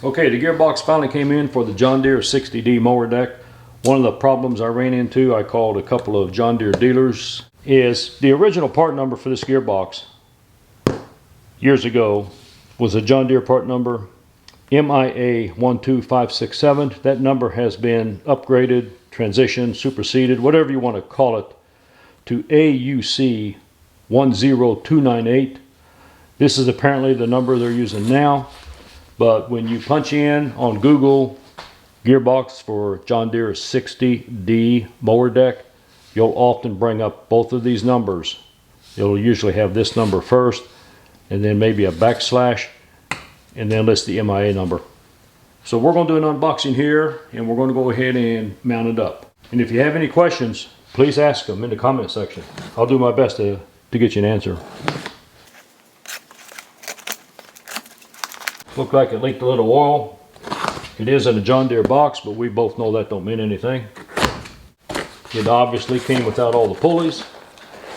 Okay, the gearbox finally came in for the John Deere 60D mower deck. One of the problems I ran into, I called a couple of John Deere dealers, is the original part number for this gearbox years ago was a John Deere part number MIA 12567. That number has been upgraded, transitioned, superseded, whatever you want to call it, to AUC 10298. This is apparently the number they're using now, but when you punch in on Google gearbox for John Deere 60D mower deck, you'll often bring up both of these numbers. It'll usually have this number first and then maybe a backslash and then list the MIA number. So we're going to do an unboxing here and we're going to go ahead and mount it up. And if you have any questions, please ask them in the comment section. I'll do my best to get you an answer. Looked like it leaked a little oil. It is in a John Deere box, but we both know that don't mean anything. It obviously came without all the pulleys.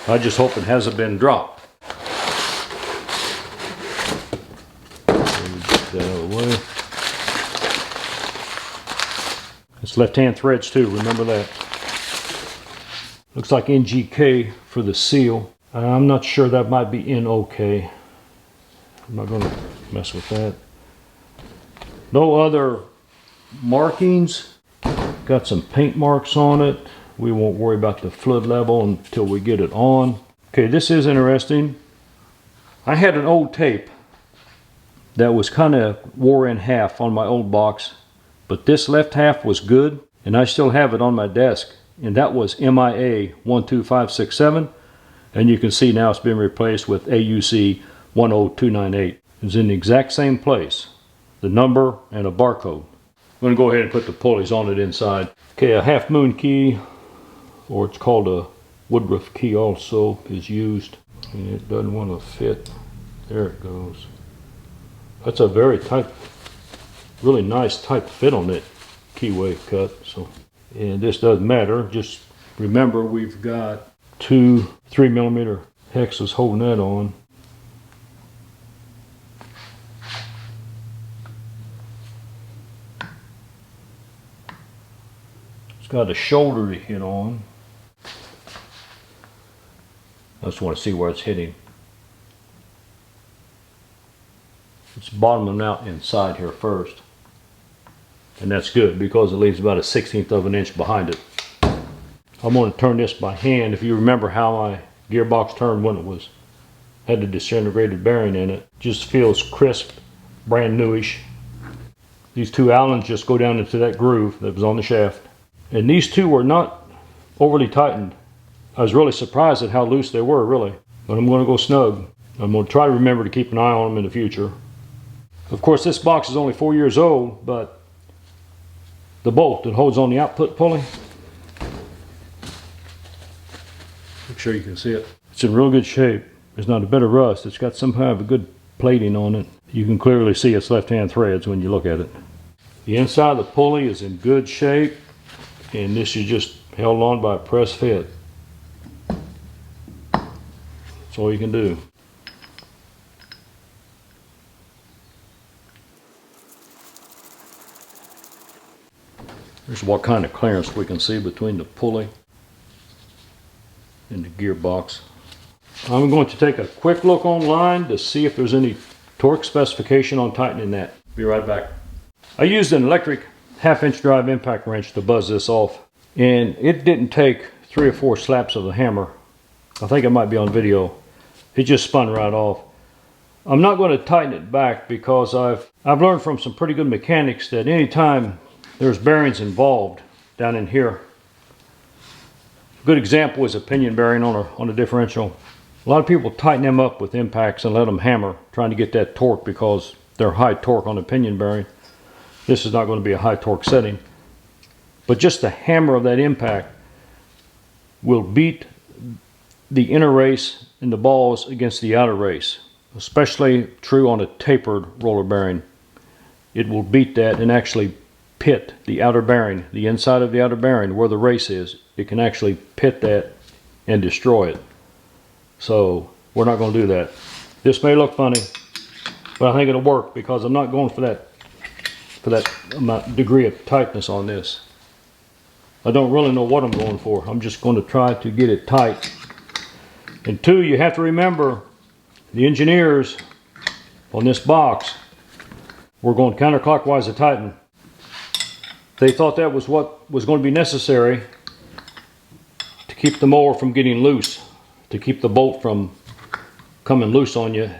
I just hope it hasn't been dropped. Away. It's left-hand threads too, remember that. Looks like NGK for the seal. I'm not sure, that might be NOK. I'm not going to mess with that. No other markings. Got some paint marks on it. We won't worry about the flood level until we get it on. Okay, this is interesting. I had an old tape that was kind of wore in half on my old box, but this left half was good, and I still have it on my desk, and that was MIA 12567, and you can see now it's been replaced with AUC 10298. It's in the exact same place, the number and a barcode. I'm going to go ahead and put the pulleys on it inside. Okay, a half moon key, or it's called a Woodruff key also, is used, and it doesn't want to fit. There it goes. That's a very tight, really nice tight fit on that keyway cut. So, and this doesn't matter. Just remember we've got two 3mm hexes holding that on. It's got a shoulder to hit on. I just want to see where it's hitting. It's bottoming out inside here first. And that's good because it leaves about a 1/16 of an inch behind it. I'm going to turn this by hand. If you remember how my gearbox turned when it had the disintegrated bearing in it. Just feels crisp, brand newish. These two Allens just go down into that groove that was on the shaft. And these two were not overly tightened. I was really surprised at how loose they were, really. But I'm going to go snug. I'm going to try to remember to keep an eye on them in the future. Of course, this box is only 4 years old, but the bolt that holds on the output pulley, make sure you can see it. It's in real good shape. There's not a bit of rust. It's got some kind of a good plating on it. You can clearly see its left-hand threads when you look at it. The inside of the pulley is in good shape, and this is just held on by a press fit. That's all you can do. Here's what kind of clearance we can see between the pulley and the gearbox. I'm going to take a quick look online to see if there's any torque specification on tightening that. Be right back. I used an electric 1/2-inch drive impact wrench to buzz this off, and it didn't take 3 or 4 slaps of the hammer. I think it might be on video. It just spun right off. I'm not going to tighten it back because I've learned from some pretty good mechanics that anytime there's bearings involved down in here. A good example is a pinion bearing on a differential. A lot of people tighten them up with impacts and let them hammer, trying to get that torque because they're high torque on a pinion bearing. This is not going to be a high torque setting. But just the hammer of that impact will beat the inner race and the balls against the outer race. Especially true on a tapered roller bearing. It will beat that and actually pit the outer bearing, the inside of the outer bearing where the race is. It can actually pit that and destroy it. So we're not going to do that. This may look funny, but I think it'll work because I'm not going for that for that degree of tightness on this. I don't really know what I'm going for. I'm just going to try to get it tight. And two, you have to remember, the engineers on this box were going counterclockwise to tighten. They thought that was what was going to be necessary to keep the mower from getting loose, to keep the bolt from coming loose on you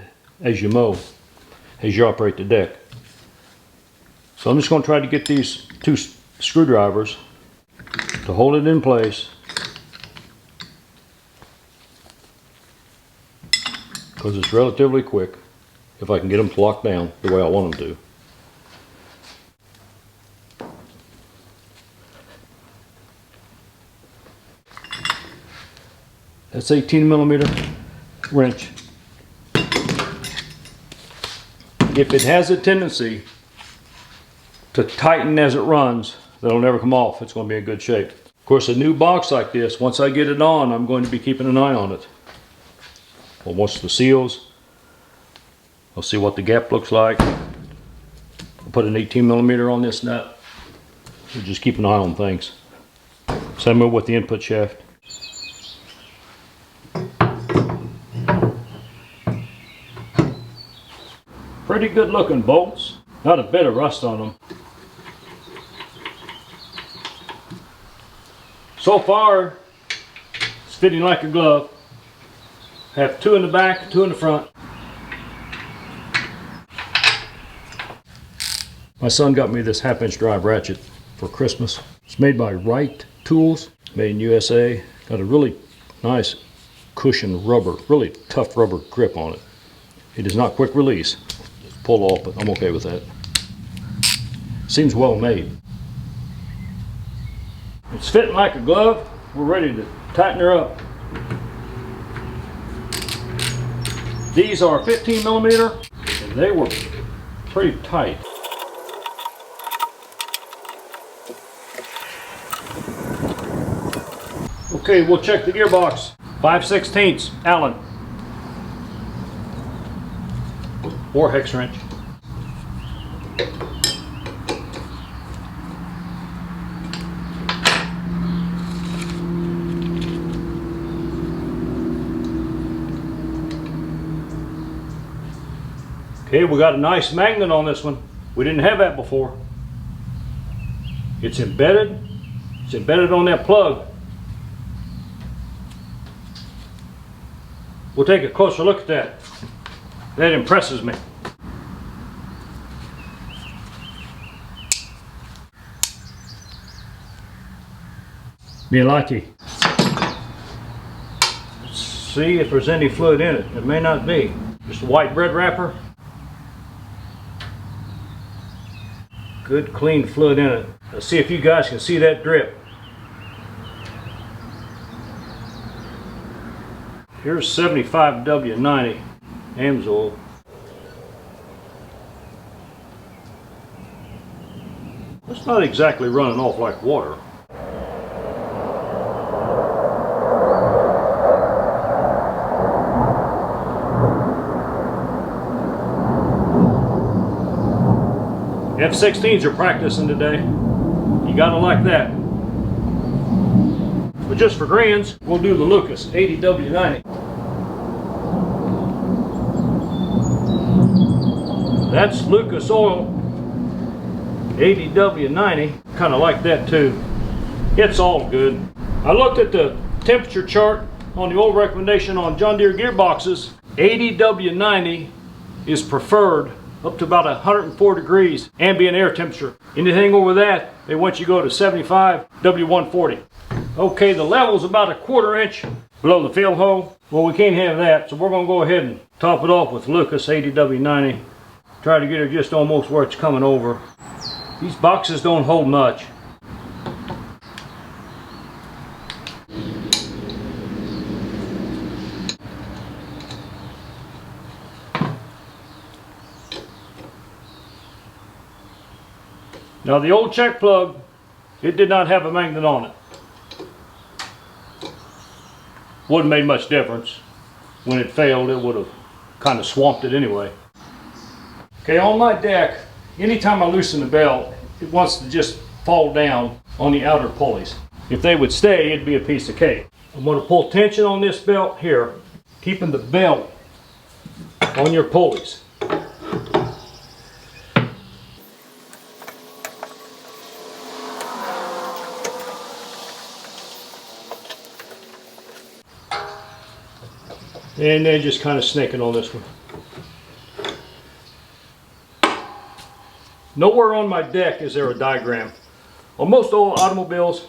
as you mow, as you operate the deck. So I'm just going to try to get these two screwdrivers to hold it in place, because it's relatively quick if I can get them to lock down the way I want them to. That's 18mm wrench. If it has a tendency to tighten as it runs, that'll never come off. It's going to be in good shape. Of course, a new box like this, once I get it on, I'm going to be keeping an eye on it. Well, once the seals, I'll see what the gap looks like. I'll put an 18mm on this nut. So just keep an eye on things. Same way with the input shaft. Pretty good looking bolts. Not a bit of rust on them. So far, it's fitting like a glove. Have two in the back, two in the front. My son got me this 1/2-inch drive ratchet for Christmas. It's made by Wright Tools, made in USA. Got a really nice cushion rubber, really tough rubber grip on it. It is not quick release. Just pull off, but I'm okay with that. Seems well made. It's fitting like a glove. We're ready to tighten her up. These are 15mm, and they were pretty tight. Okay, we'll check the gearbox. 5/16 Allen. Or hex wrench. Okay, we got a nice magnet on this one. We didn't have that before. It's embedded. It's embedded on that plug. We'll take a closer look at that. That impresses me. Be lucky. Let's see if there's any fluid in it. It may not be. Just a white bread wrapper. Good clean fluid in it. Let's see if you guys can see that drip. Here's 75W90 Amsoil. It's not exactly running off like water. F-16s are practicing today. You gotta like that. But just for grins, we'll do the Lucas 80W90. That's Lucas oil 80W90. Kind of like that too. It's all good. I looked at the temperature chart on the oil recommendation on John Deere gearboxes. 80W90 is preferred up to about 104 degrees ambient air temperature. Anything over that, they want you to go to 75 W140. Okay, the level's about 1/4 inch below the fill hole. Well, we can't have that, so we're going to go ahead and top it off with Lucas 80W90. Try to get her just almost where it's coming over. These boxes don't hold much. Now the old check plug, it did not have a magnet on it. Wouldn't have made much difference. When it failed, it would have kind of swamped it anyway. Okay, on my deck, anytime I loosen the belt, it wants to just fall down on the outer pulleys. If they would stay, it'd be a piece of cake. I'm going to pull tension on this belt here, keeping the belt on your pulleys. And then just kind of snaking on this one. Nowhere on my deck is there a diagram. On most automobiles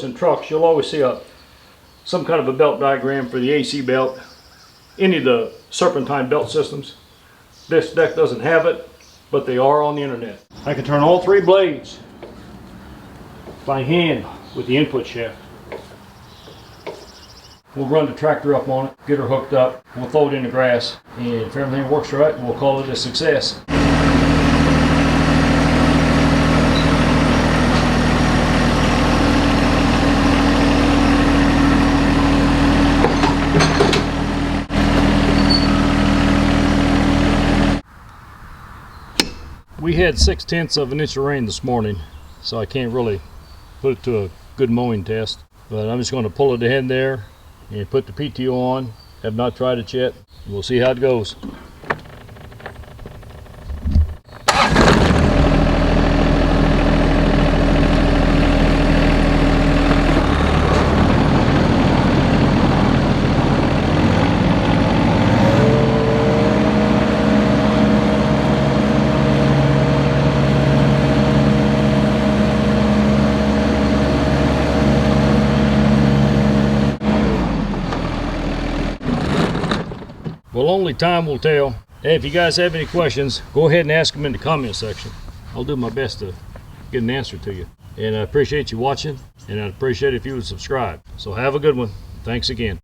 and trucks, you'll always see some kind of a belt diagram for the AC belt, any of the serpentine belt systems. This deck doesn't have it, but they are on the internet. I can turn all 3 blades by hand with the input shaft. We'll run the tractor up on it, get her hooked up, we'll throw it in the grass, and if everything works right, we'll call it a success. We had 6/10 of an inch of rain this morning, so I can't really put it to a good mowing test, but I'm just going to pull it ahead there and put the PTO on. Have not tried it yet. We'll see how it goes. Well, only time will tell. Hey, if you guys have any questions, go ahead and ask them in the comment section. I'll do my best to get an answer to you. And I appreciate you watching, and I'd appreciate it if you would subscribe. So have a good one. Thanks again.